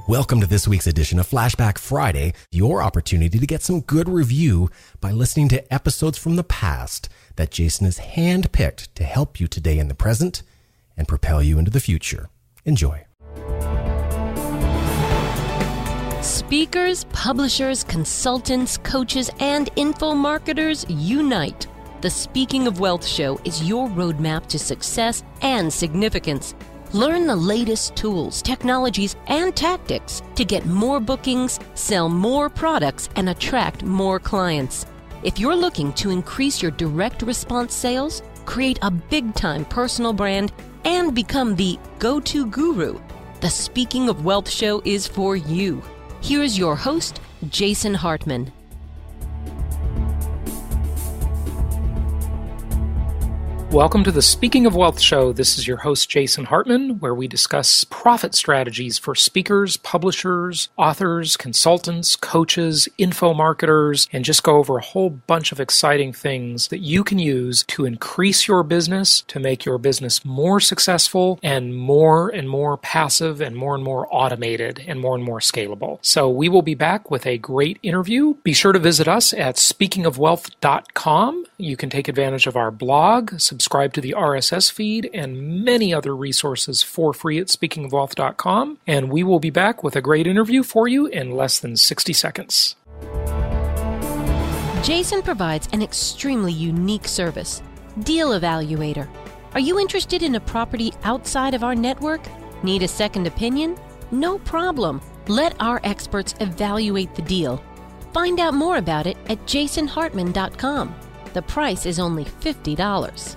Welcome to this week's edition of Flashback Friday, your opportunity to get some good review by listening to episodes from the past that Jason has handpicked to help you today in the present and propel you into the future. Enjoy. Speakers, publishers, consultants, coaches, and info marketers unite. The Speaking of Wealth show is your roadmap to success and significance. Learn the latest tools, technologies, and tactics to get more bookings, sell more products, and attract more clients. If you're looking to increase your direct response sales, create a big-time personal brand, and become the go-to guru, the Speaking of Wealth show is for you. Here's your host, Jason Hartman. Welcome to the Speaking of Wealth show. This is your host, Jason Hartman, where we discuss profit strategies for speakers, publishers, authors, consultants, coaches, info marketers, and just go over a whole bunch of exciting things that you can use to increase your business, to make your business more successful and more passive and more automated and more scalable. So we will be back with a great interview. Be sure to visit us at speakingofwealth.com. You can take advantage of our blog, subscribe to the RSS feed, and many other resources for free at speakingofwealth.com. And we will be back with a great interview for you in less than 60 seconds. Jason provides an extremely unique service, Deal Evaluator. Are you interested in a property outside of our network? Need a second opinion? No problem. Let our experts evaluate the deal. Find out more about it at jasonhartman.com. The price is only $50.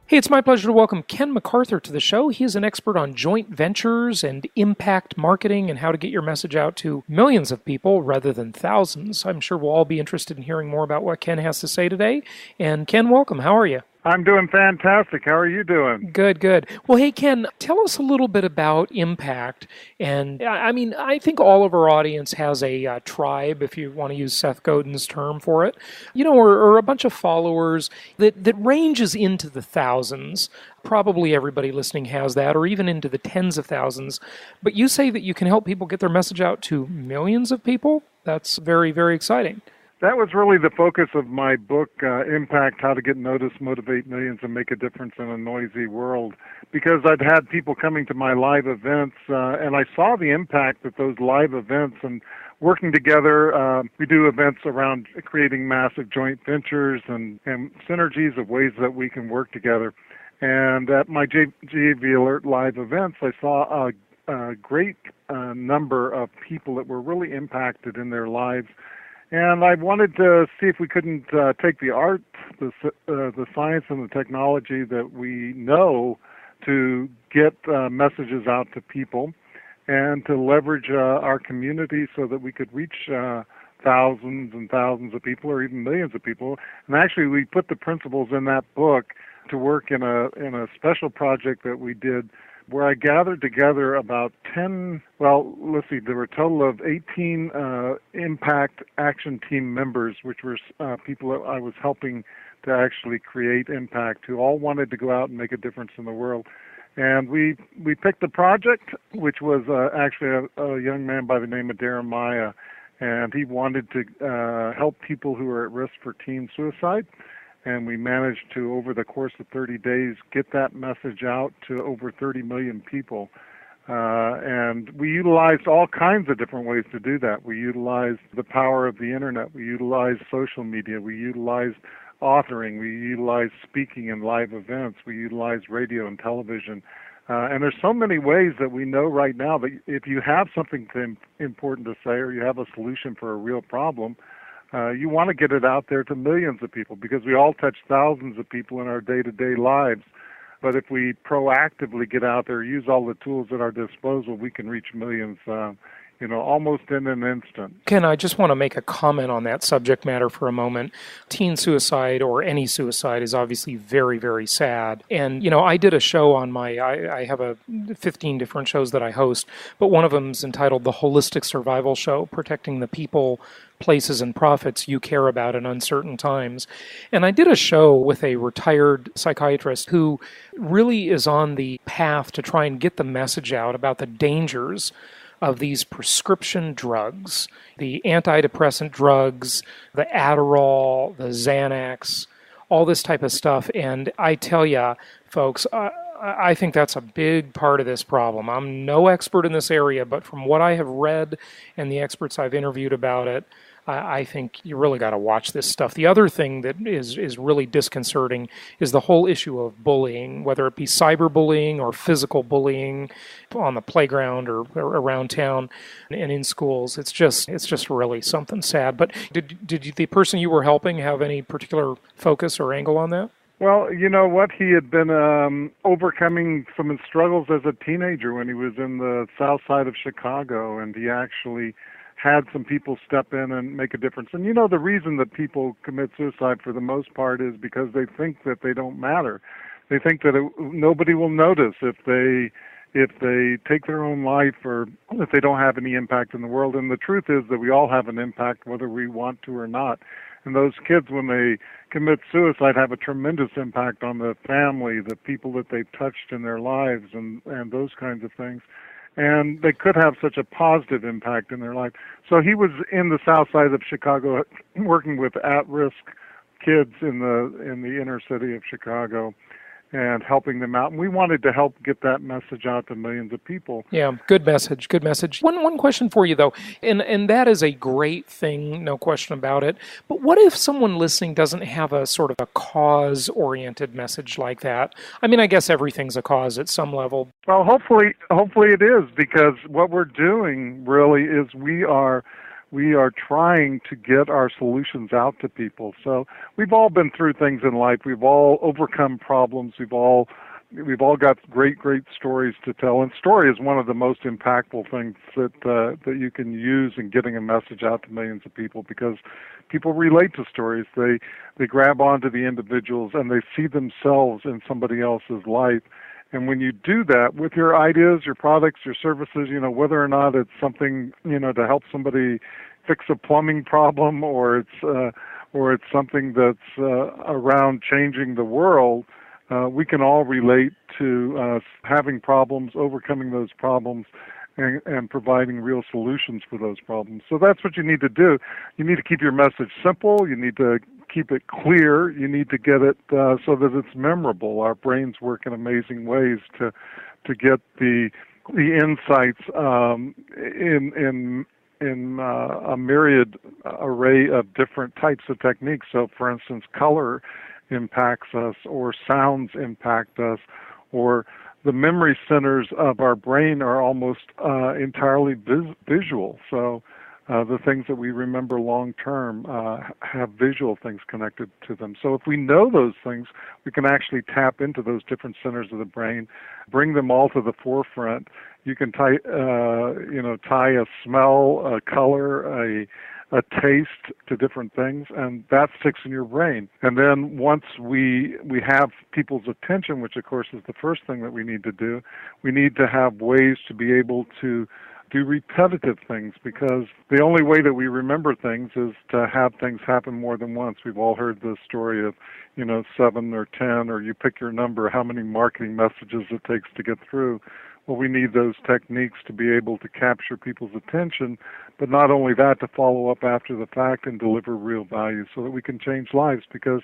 Hey, it's my pleasure to welcome Ken McArthur to the show. He is an expert on joint ventures and impact marketing and how to get your message out to millions of people rather than thousands. I'm sure we'll all be interested in hearing more about what Ken has to say today. And Ken, welcome. How are you? I'm doing fantastic. How are you doing? Good. Well, hey, Ken, tell us a little bit about impact. And I think all of our audience has a tribe, if you want to use Seth Godin's term for it, or a bunch of followers that ranges into the thousands. Probably everybody listening has that, or even into the tens of thousands. But you say that you can help people get their message out to millions of people? That's very, very exciting. That was really the focus of my book, Impact, How to Get Noticed, Motivate Millions, and Make a Difference in a Noisy World, because I'd had people coming to my live events, and I saw the impact that those live events and working together, we do events around creating massive joint ventures and synergies of ways that we can work together. And at my JV Alert live events, I saw a great number of people that were really impacted in their lives. And I wanted to see if we couldn't take the art, the science, and the technology that we know to get messages out to people and to leverage our community so that we could reach thousands and thousands of people or even millions of people. And actually, we put the principles in that book to work in a special project that we did where I gathered together about there were a total of 18 Impact Action Team members, which were people that I was helping to actually create impact, who all wanted to go out and make a difference in the world. And we picked a project, which was actually a young man by the name of Jeremiah, and he wanted to help people who are at risk for teen suicide. And we managed to, over the course of 30 days, get that message out to over 30 million people. And we utilized all kinds of different ways to do that. We utilized the power of the internet. We utilized social media. We utilized authoring. We utilized speaking in live events. We utilized radio and television. And there's so many ways that we know right now that if you have something important to say or you have a solution for a real problem, you want to get it out there to millions of people, because we all touch thousands of people in our day-to-day lives. But if we proactively get out there, use all the tools at our disposal, we can reach millions almost in an instant. Ken, I just want to make a comment on that subject matter for a moment. Teen suicide or any suicide is obviously very, very sad. And, I did a show on I have 15 different shows that I host, but one of them is entitled The Holistic Survival Show, Protecting the People, Places, and Profits You Care About in Uncertain Times. And I did a show with a retired psychiatrist who really is on the path to try and get the message out about the dangers of these prescription drugs, the antidepressant drugs, the Adderall, the Xanax, all this type of stuff. And I tell you, folks, I think that's a big part of this problem. I'm no expert in this area, but from what I have read and the experts I've interviewed about it, I think you really got to watch this stuff. The other thing that is really disconcerting is the whole issue of bullying, whether it be cyberbullying or physical bullying on the playground or around town and in schools. It's just really something sad. But did the person you were helping have any particular focus or angle on that? Well, you know what? He had been overcoming some of his struggles as a teenager when he was in the south side of Chicago, and he actually had some people step in and make a difference. And the reason that people commit suicide for the most part is because they think that they don't matter. They think that nobody will notice if they take their own life or if they don't have any impact in the world. And the truth is that we all have an impact whether we want to or not. And those kids, when they commit suicide, have a tremendous impact on the family, the people that they've touched in their lives, and those kinds of things. And they could have such a positive impact in their life. So he was in the south side of Chicago working with at-risk kids in the inner city of Chicago and helping them out. And we wanted to help get that message out to millions of people. Yeah, good message, good message. One question for you, though, and that is a great thing, no question about it. But what if someone listening doesn't have a sort of a cause-oriented message like that? I mean, I guess everything's a cause at some level. Well, hopefully it is, because what we're doing really is we are trying to get our solutions out to people. So we've all been through things in life. We've all overcome problems. We've all got great stories to tell. And story is one of the most impactful things that you can use in getting a message out to millions of people, because people relate to stories. They grab onto the individuals and they see themselves in somebody else's life. And when you do that with your ideas, your products, your services, whether or not it's something, to help somebody fix a plumbing problem, or it's something that's around changing the world, we can all relate to having problems, overcoming those problems, and providing real solutions for those problems. So that's what you need to do. You need to keep your message simple. You need to keep it clear. You need to get it so that it's memorable. Our brains work in amazing ways to get the insights in a myriad array of different types of techniques. So, for instance, color impacts us, or sounds impact us, or the memory centers of our brain are almost entirely visual. So the things that we remember long term have visual things connected to them. So if we know those things, we can actually tap into those different centers of the brain, bring them all to the forefront. You can tie a smell, a color, a taste to different things, and that sticks in your brain. And then once we have people's attention, which of course is the first thing that we need to do, we need to have ways to be able to do repetitive things, because the only way that we remember things is to have things happen more than once. We've all heard the story of, 7 or 10, or you pick your number, how many marketing messages it takes to get through. Well, we need those techniques to be able to capture people's attention, but not only that, to follow up after the fact and deliver real value so that we can change lives, because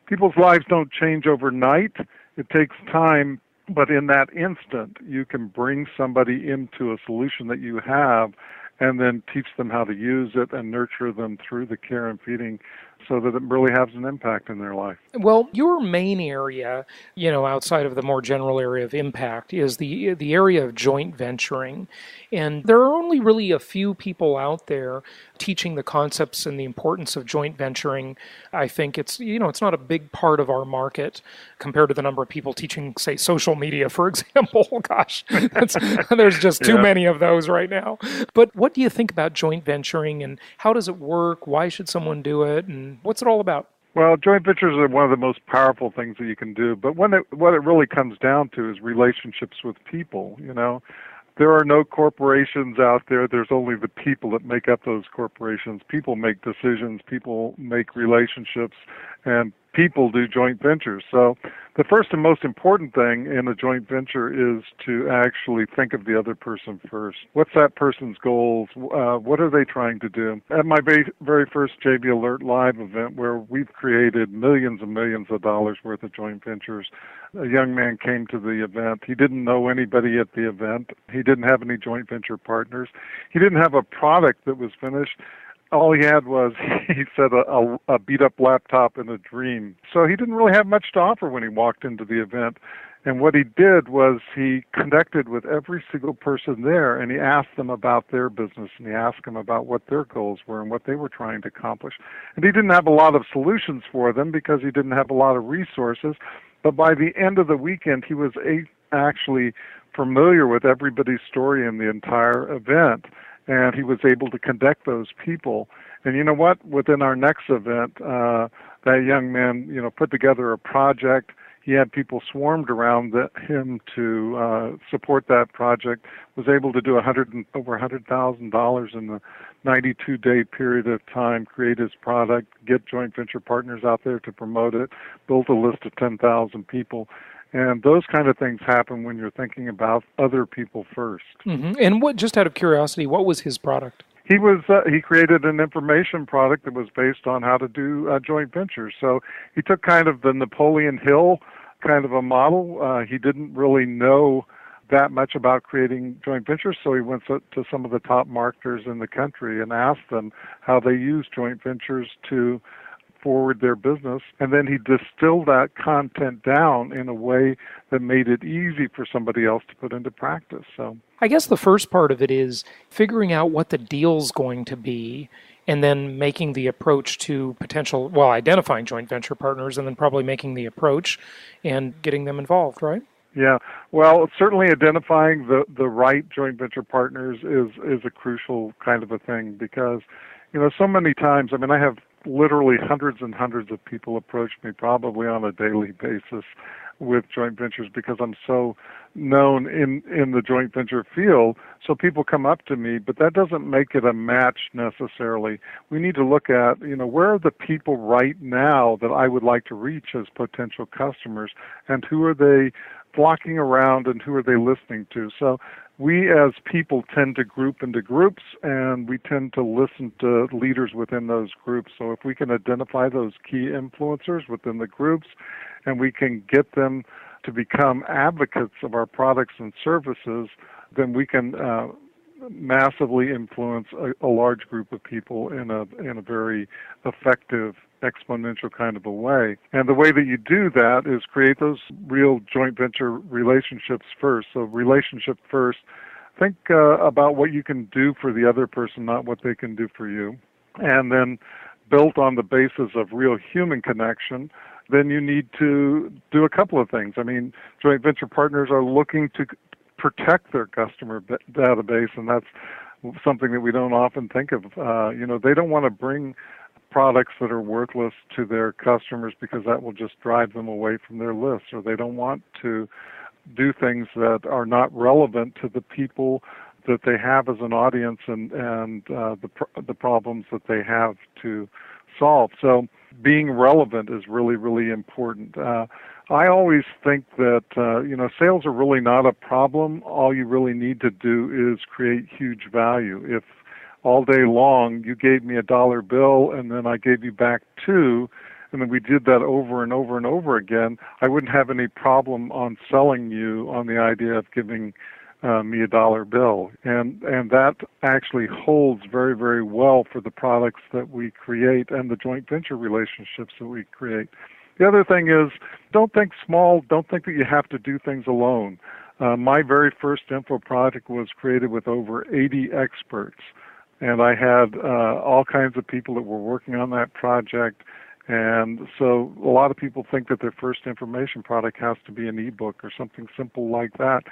people's lives don't change overnight. It takes time, but in that instant, you can bring somebody into a solution that you have and then teach them how to use it and nurture them through the care and feeding so that it really has an impact in their life. Well, your main area, outside of the more general area of impact, is the area of joint venturing. And there are only really a few people out there teaching the concepts and the importance of joint venturing. I think it's not a big part of our market compared to the number of people teaching, say, social media, for example. Gosh, there's just too many of those right now. But what do you think about joint venturing, and how does it work? Why should someone do it? And what's it all about? Well, joint ventures are one of the most powerful things that you can do. But what it really comes down to is relationships with people. There are no corporations out there. There's only the people that make up those corporations. People make decisions. People make relationships. And people do joint ventures. So the first and most important thing in a joint venture is to actually think of the other person first. What's that person's goals? What are they trying to do? At my very first JV Alert Live event, where we've created millions and millions of dollars worth of joint ventures, a young man came to the event. He didn't know anybody at the event. He didn't have any joint venture partners. He didn't have a product that was finished. All he had was, he said, a beat-up laptop and a dream. So he didn't really have much to offer when he walked into the event. And what he did was he connected with every single person there, and he asked them about their business, and he asked them about what their goals were and what they were trying to accomplish. And he didn't have a lot of solutions for them because he didn't have a lot of resources. But by the end of the weekend, he was actually familiar with everybody's story in the entire event. And he was able to connect those people. And you know what? Within our next event, that young man, put together a project. He had people swarmed around him to support that project, was able to do over $100,000 in the 92-day period of time, create his product, get joint venture partners out there to promote it, build a list of 10,000 people. And those kind of things happen when you're thinking about other people first. Mm-hmm. And just out of curiosity, what was his product? He created an information product that was based on how to do joint ventures. So he took kind of the Napoleon Hill kind of a model. He didn't really know that much about creating joint ventures, so he went to some of the top marketers in the country and asked them how they use joint ventures to forward their business, and then he distilled that content down in a way that made it easy for somebody else to put into practice. So I guess the first part of it is figuring out what the deal's going to be, and then making the approach to identifying joint venture partners, and then probably making the approach and getting them involved, right? Yeah, well, certainly identifying the right joint venture partners is a crucial kind of a thing because, so many times, I have literally hundreds and hundreds of people approach me probably on a daily basis with joint ventures because I'm so known in the joint venture field. So people come up to me, but that doesn't make it a match necessarily. We need to look at, where are the people right now that I would like to reach as potential customers, and who are they flocking around and who are they listening to? So we as people tend to group into groups, and we tend to listen to leaders within those groups. So if we can identify those key influencers within the groups, and we can get them to become advocates of our products and services, then we can massively influence a large group of people in a very effective, exponential kind of a way. And the way that you do that is create those real joint venture relationships first. So relationship first. Think about what you can do for the other person, not what they can do for you. And then built on the basis of real human connection, then you need to do a couple of things. Joint venture partners are looking to protect their customer database, and that's something that we don't often think of. They don't want to bring products that are worthless to their customers because that will just drive them away from their list, or they don't want to do things that are not relevant to the people that they have as an audience and the problems that they have to solve. So being relevant is really, really important. I always think that, sales are really not a problem. All you really need to do is create huge value. If all day long you gave me $1 bill and then I gave you back $2, and then we did that over and over and over again, I wouldn't have any problem on selling you on the idea of giving me a dollar bill. And that actually holds very, very well for the products that we create and the joint venture relationships that we create. The other thing is, don't think small. Don't think that you have to do things alone. My very first info project was created with over 80 experts, and I had all kinds of people that were working on that project. And so a lot of people think that their first information product has to be an ebook or something simple like that.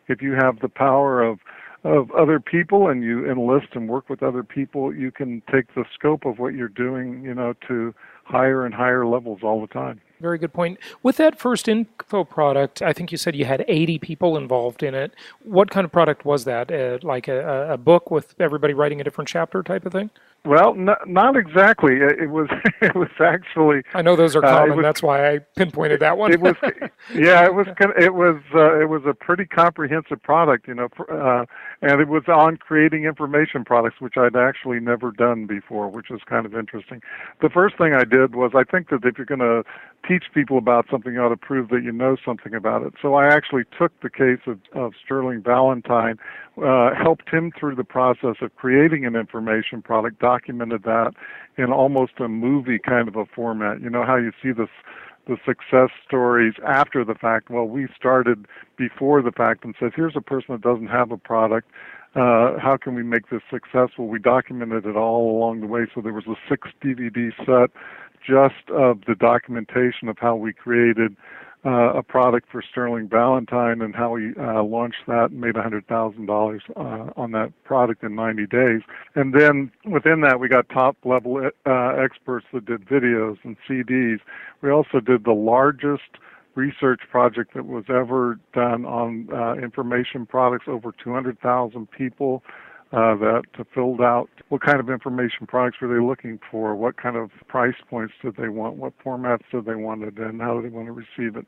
If you have the power of other people and you enlist and work with other people, you can take the scope of what you're doing, to higher and higher levels all the time. Very good point. With that first info product, I think you said you had 80 people involved in it. What kind of product was that? Like a book with everybody writing a different chapter type of thing? Well, not exactly. It was actually. I know those are common. That's why I pinpointed that one. It was a pretty comprehensive product, and it was on creating information products, which I'd actually never done before, which is kind of interesting. The first thing I did was, I think that if you're going to teach people about something, you ought to prove that you know something about it. So I actually took the case of Sterling Valentine, helped him through the process of creating an information product, documented that in almost a movie kind of a format. You know how you see the success stories after the fact? Well, we started before the fact and said, here's a person that doesn't have a product. How can we make this successful? We documented it all along the way. So there was a 6 DVD set just of the documentation of how we created a product for Sterling Valentine and how we launched that and made $100,000 on that product in 90 days. And then within that, we got top-level experts that did videos and CDs. We also did the largest research project that was ever done on information products, over 200,000 people that filled out what kind of information products were they looking for, what kind of price points did they want, what formats did they want it in, how did they want to receive it,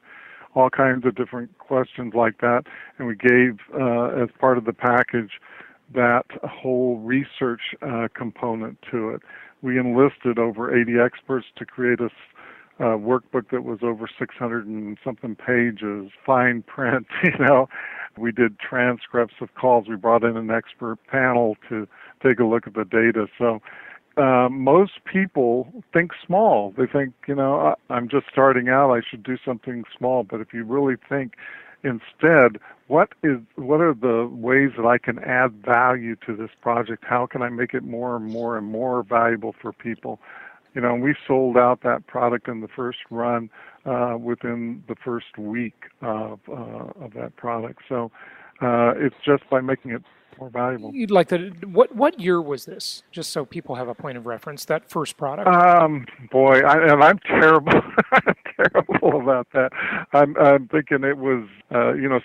all kinds of different questions like that. And we gave, as part of the package, that whole research component to it. We enlisted over 80 experts to create a workbook that was over 600 and something pages, fine print, We did transcripts of calls. We brought in an expert panel to take a look at the data. So most people think small. They think, I'm just starting out, I should do something small. But if you really think instead, what are the ways that I can add value to this project? How can I make it more and more and more valuable for people? We sold out that product in the first run within the first week of that product. So it's just by making it more valuable. You'd like to? What year was this? Just so people have a point of reference. That first product. Boy, I'm terrible. I'm terrible about that. I'm thinking it was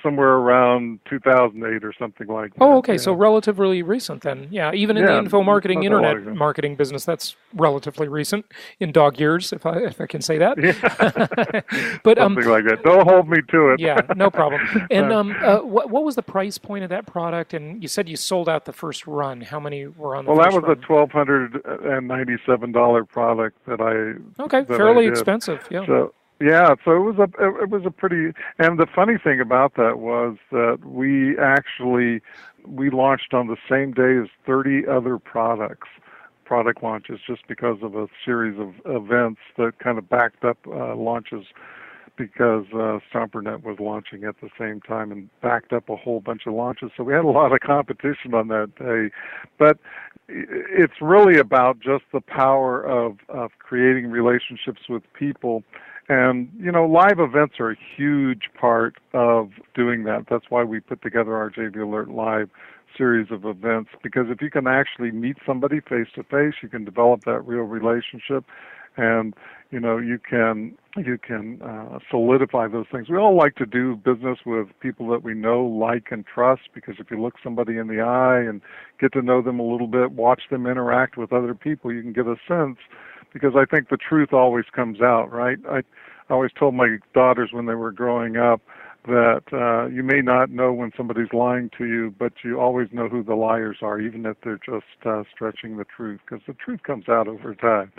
somewhere around 2008 or something like that. Oh, okay. Yeah. So relatively recent then. Yeah. Even in the info marketing, internet marketing business, that's relatively recent in dog years, if I can say that. Yeah. But something like that. Don't hold me to it. Yeah, no problem. And what was the price point of that product? And you said you sold out the first run. How many were on the first run? Well, that was a $1,297 product that I... Okay, fairly expensive, yeah. So it was a pretty... And the funny thing about that was that we launched on the same day as 30 other product launches, just because of a series of events that kind of backed up launches, because StomperNet was launching at the same time and backed up a whole bunch of launches. So we had a lot of competition on that day. But it's really about just the power of creating relationships with people. And, live events are a huge part of doing that. That's why we put together our JV Alert Live series of events, because if you can actually meet somebody face to face, you can develop that real relationship, and you can solidify those things. We all like to do business with people that we know, like, and trust, because if you look somebody in the eye and get to know them a little bit, watch them interact with other people, you can get a sense, because I think the truth always comes out, right? I always told my daughters when they were growing up that you may not know when somebody's lying to you, but you always know who the liars are, even if they're just stretching the truth, because the truth comes out over time.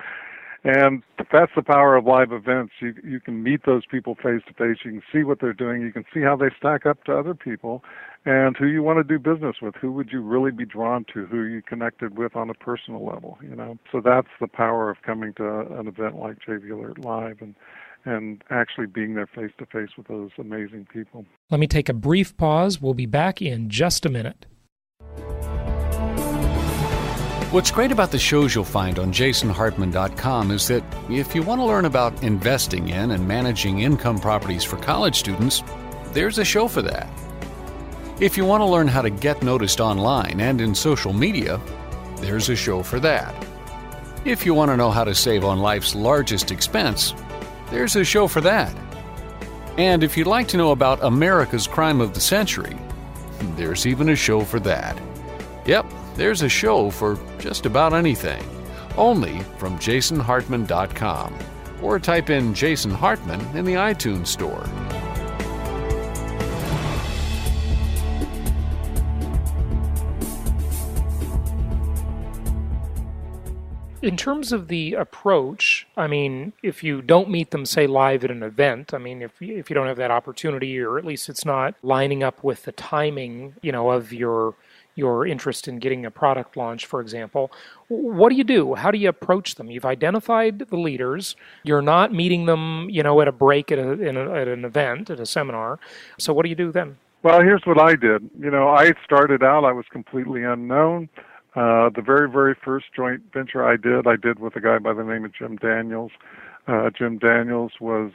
And that's the power of live events. You can meet those people face to face. You can see what they're doing. You can see how they stack up to other people. and who you want to do business with. Who would you really be drawn to? Who you connected with on a personal level, So that's the power of coming to an event like JV Alert Live and actually being there face-to-face with those amazing people. Let me take a brief pause. We'll be back in just a minute. What's great about the shows you'll find on jasonhartman.com is that if you want to learn about investing in and managing income properties for college students, there's a show for that. If you want to learn how to get noticed online and in social media, there's a show for that. If you want to know how to save on life's largest expense, there's a show for that. And if you'd like to know about America's crime of the century, there's even a show for that. Yep, there's a show for just about anything. Only from jasonhartman.com. Or type in Jason Hartman in the iTunes store. In terms of the approach, I mean, if you don't meet them, say, live at an event, I mean, if you don't have that opportunity, or at least it's not lining up with the timing, of your interest in getting a product launched, for example, what do you do? How do you approach them? You've identified the leaders. You're not meeting them, at a break at an event, at a seminar. So what do you do then? Well, here's what I did. I started out, I was completely unknown. The very, very first joint venture I did with a guy by the name of Jim Daniels. Jim Daniels was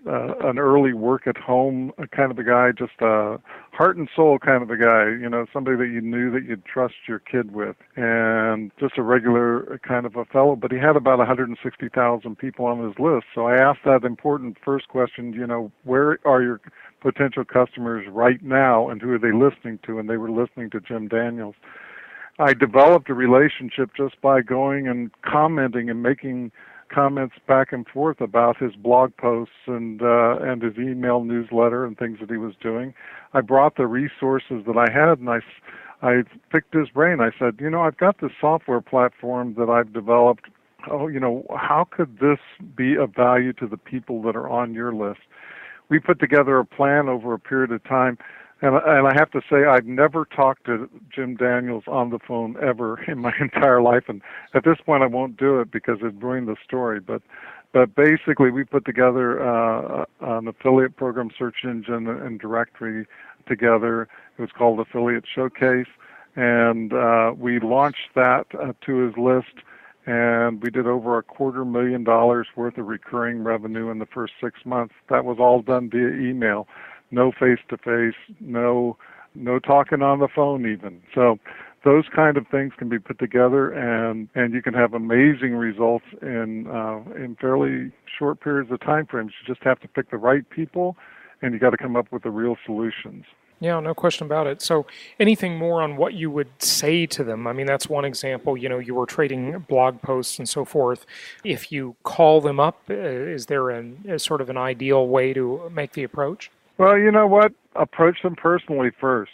an early work-at-home kind of a guy, just a heart and soul kind of a guy, somebody that you knew that you'd trust your kid with, and just a regular kind of a fellow. But he had about 160,000 people on his list. So I asked that important first question, where are your potential customers right now, and who are they listening to? And they were listening to Jim Daniels. I developed a relationship just by going and commenting and making comments back and forth about his blog posts and his email newsletter and things that he was doing. I brought the resources that I had, and I picked his brain. I said, I've got this software platform that I've developed. How could this be of value to the people that are on your list? We put together a plan over a period of time. And I have to say, I've never talked to Jim Daniels on the phone ever in my entire life. And at this point, I won't do it because it'd ruin the story. But basically, we put together an affiliate program search engine and directory together. It was called Affiliate Showcase. And we launched that to his list. And we did over $250,000 worth of recurring revenue in the first 6 months. That was all done via email. No face-to-face, no talking on the phone even. So those kind of things can be put together, and you can have amazing results in fairly short periods of time frames. You just have to pick the right people, and you got to come up with the real solutions. Yeah, no question about it. So anything more on what you would say to them? I mean, that's one example. You were trading blog posts and so forth. If you call them up, is there a sort of an ideal way to make the approach? Well, you know what? Approach them personally first.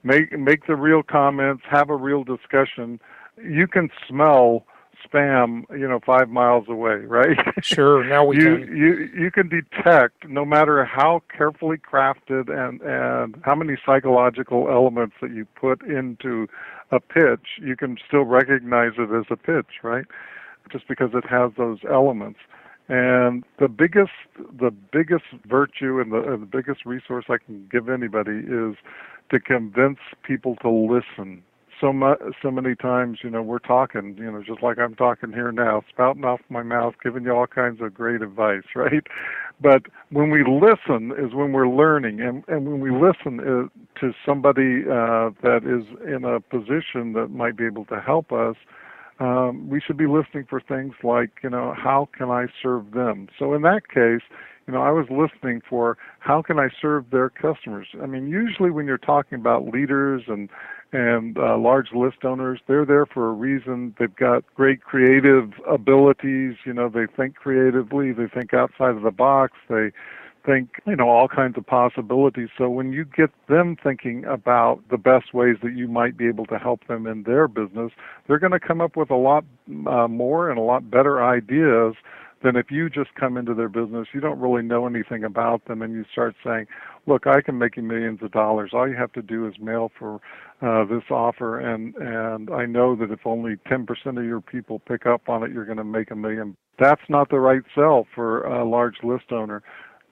Make the real comments, have a real discussion. You can smell spam, 5 miles away, right? Sure. Now we can. You can detect, no matter how carefully crafted and how many psychological elements that you put into a pitch, you can still recognize it as a pitch, right? Just because it has those elements. And the biggest virtue and the biggest resource I can give anybody is to convince people to listen. So many times, we're talking, just like I'm talking here now, spouting off my mouth, giving you all kinds of great advice, right? But when we listen is when we're learning, and when we listen to somebody that is in a position that might be able to help us, we should be listening for things like, how can I serve them? So in that case, I was listening for how can I serve their customers? I mean, usually when you're talking about leaders and large list owners, they're there for a reason. They've got great creative abilities. They think creatively. They think outside of the box. They think, all kinds of possibilities. So when you get them thinking about the best ways that you might be able to help them in their business, they're going to come up with a lot more and a lot better ideas than if you just come into their business, you don't really know anything about them, and you start saying, look, I can make you millions of dollars. All you have to do is mail for this offer, and I know that if only 10% of your people pick up on it, you're going to make $1 million. That's not the right sell for a large list owner.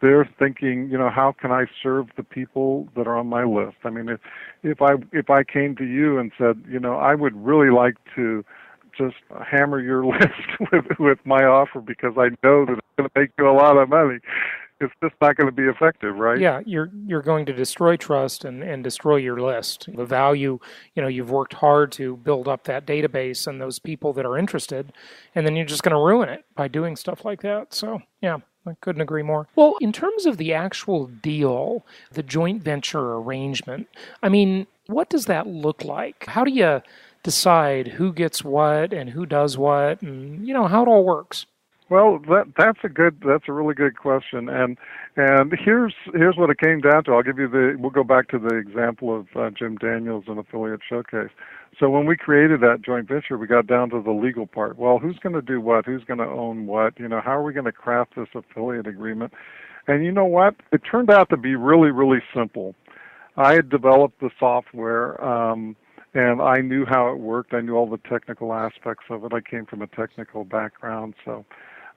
They're thinking, how can I serve the people that are on my list? I mean, if I came to you and said, I would really like to just hammer your list with my offer because I know that it's going to make you a lot of money, it's just not going to be effective, right? Yeah, you're going to destroy trust and destroy your list. The value, you've worked hard to build up that database and those people that are interested, and then you're just going to ruin it by doing stuff like that. So, yeah, I couldn't agree more. Well, in terms of the actual deal, the joint venture arrangement, I mean, what does that look like? How do you decide who gets what and who does what, and how it all works? Well, that's a really good question, and here's what it came down to. We'll go back to the example of Jim Daniels and Affiliate Showcase. So when we created that joint venture, we got down to the legal part. Well, who's going to do what? Who's going to own what? How are we going to craft this affiliate agreement? And you know what? It turned out to be really, really simple. I had developed the software, and I knew how it worked. I knew all the technical aspects of it. I came from a technical background,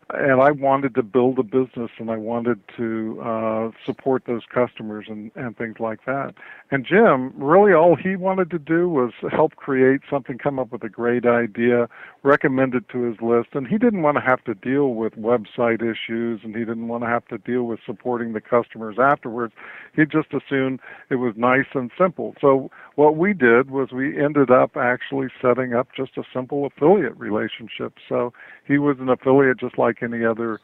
and I wanted to build a business, and I wanted to support those customers and things like that. And Jim, really all he wanted to do was help create something, come up with a great idea, recommend it to his list, and he didn't want to have to deal with website issues, and he didn't want to have to deal with supporting the customers afterwards. He just assumed it was nice and simple. So what we did was we ended up actually setting up just a simple affiliate relationship. So he was an affiliate just like any other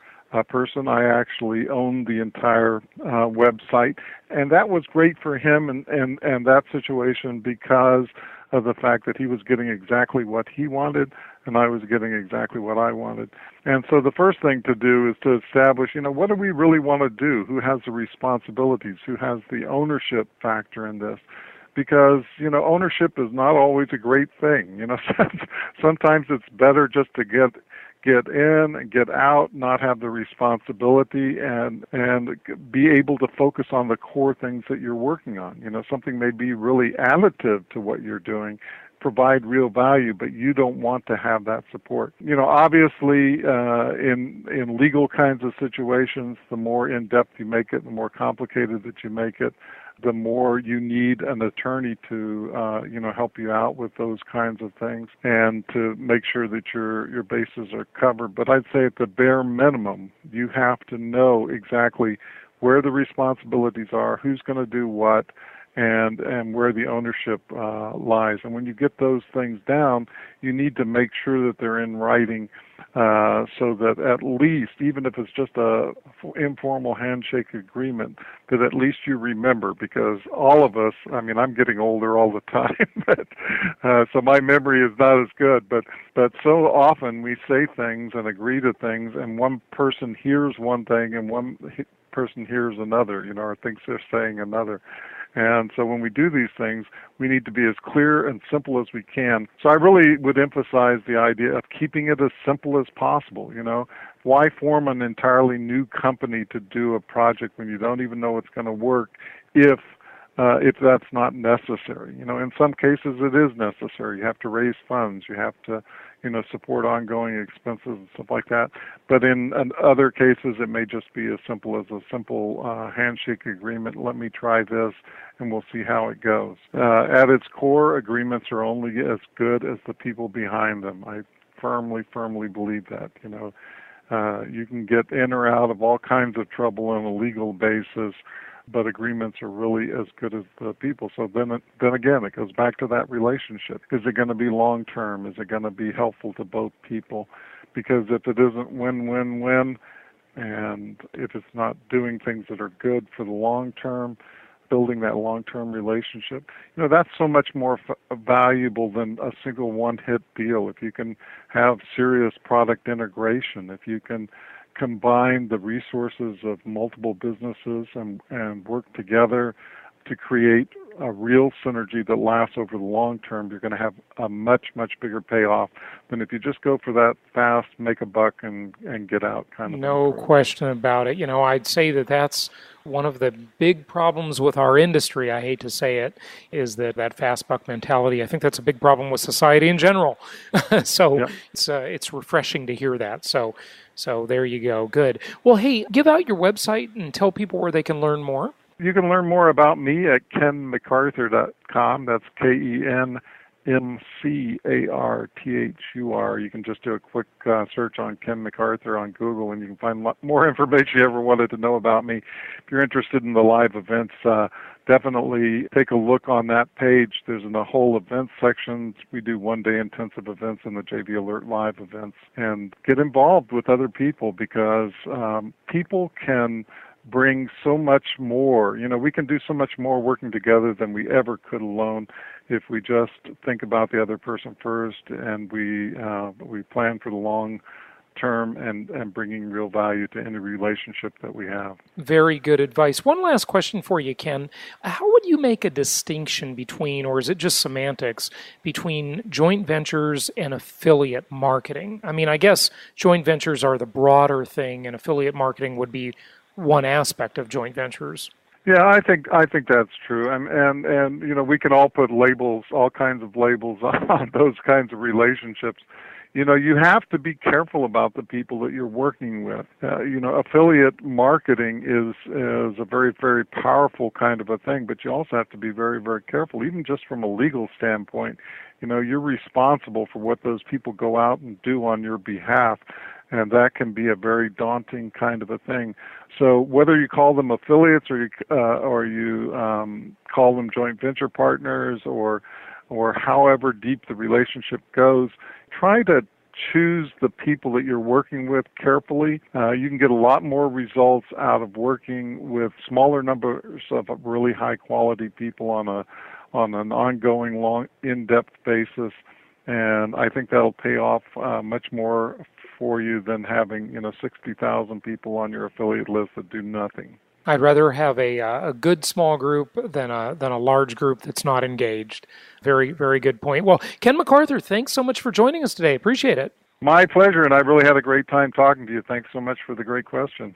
person. I actually owned the entire website, and that was great for him and that situation because of the fact that he was getting exactly what he wanted and I was getting exactly what I wanted. And so the first thing to do is to establish, what do we really want to do? Who has the responsibilities? Who has the ownership factor in this? Because, ownership is not always a great thing. Sometimes it's better just to get in and get out, not have the responsibility, and be able to focus on the core things that you're working on. Something may be really additive to what you're doing, provide real value, but you don't want to have that support. Obviously, in legal kinds of situations, the more in-depth you make it, the more complicated that you make it, the more you need an attorney to, help you out with those kinds of things and to make sure that your bases are covered. But I'd say at the bare minimum, you have to know exactly where the responsibilities are, who's going to do what, and where the ownership lies. And when you get those things down, you need to make sure that they're in writing so that at least, even if it's just a informal handshake agreement, that at least you remember, because all of us, I'm getting older all the time, but, so my memory is not as good, but so often we say things and agree to things, and one person hears one thing and one person hears another, or thinks they're saying another. And so when we do these things, we need to be as clear and simple as we can. So I really would emphasize the idea of keeping it as simple as possible. Why form an entirely new company to do a project when you don't even know it's going to work if that's not necessary? In some cases it is necessary. You have to raise funds. You have to, support ongoing expenses and stuff like that. But in other cases, it may just be as simple as a simple handshake agreement. Let me try this, and we'll see how it goes. At its core, agreements are only as good as the people behind them. I firmly believe that. You can get in or out of all kinds of trouble on a legal basis, but agreements are really as good as the people. So then again, it goes back to that relationship. Is it going to be long-term? Is it going to be helpful to both people? Because if it isn't win-win-win, and if it's not doing things that are good for the long-term, building that long-term relationship, that's so much more valuable than a single one-hit deal. If you can have serious product integration, if you can combine the resources of multiple businesses and work together to create a real synergy that lasts over the long term, you're going to have a much, much bigger payoff than if you just go for that fast, make a buck, and get out kind of. No question about it. I'd say that that's one of the big problems with our industry, I hate to say it, is that fast buck mentality. I think that's a big problem with society in general. So it's refreshing to hear that. So there you go. Good. Well, hey, give out your website and tell people where they can learn more. You can learn more about me at kenmcarthur.com. That's KenMcArthur. You can just do a quick search on Ken McArthur on Google, and you can find more information you ever wanted to know about me. If you're interested in the live events, definitely take a look on that page. There's a whole events section. We do one-day intensive events in the JV Alert Live events. And get involved with other people, because people can bring so much more. We can do so much more working together than we ever could alone if we just think about the other person first, and we plan for the long term and bringing real value to any relationship that we have. Very good advice. One last question for you, Ken. How would you make a distinction between, or is it just semantics, between joint ventures and affiliate marketing? I mean, I guess joint ventures are the broader thing, and affiliate marketing would be one aspect of joint ventures. Yeah, I think that's true, and we can all put labels, all kinds of labels on those kinds of relationships. You have to be careful about the people that you're working with. Affiliate marketing is a very, very powerful kind of a thing, but you also have to be very, very careful, even just from a legal standpoint. You're responsible for what those people go out and do on your behalf, and that can be a very daunting kind of a thing. So whether you call them affiliates or you call them joint venture partners or however deep the relationship goes, try to choose the people that you're working with carefully. You can get a lot more results out of working with smaller numbers of really high quality people on an ongoing, long, in-depth basis, and I think that'll pay off much more for you than having 60,000 people on your affiliate list that do nothing. I'd rather have a good small group than a large group that's not engaged. Very, very good point. Well, Ken McArthur, thanks so much for joining us today. Appreciate it. My pleasure, and I really had a great time talking to you. Thanks so much for the great questions.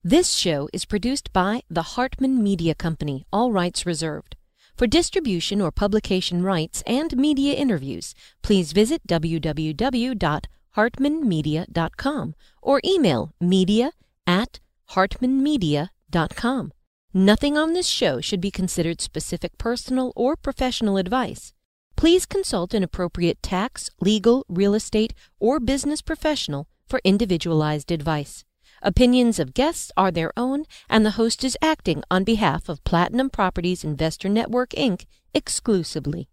This show is produced by the Hartman Media Company, all rights reserved. For distribution or publication rights and media interviews, please visit www.hartmanmedia.com or email media@hartmanmedia.com. Nothing on this show should be considered specific personal or professional advice. Please consult an appropriate tax, legal, real estate, or business professional for individualized advice. Opinions of guests are their own, and the host is acting on behalf of Platinum Properties Investor Network, Inc. exclusively.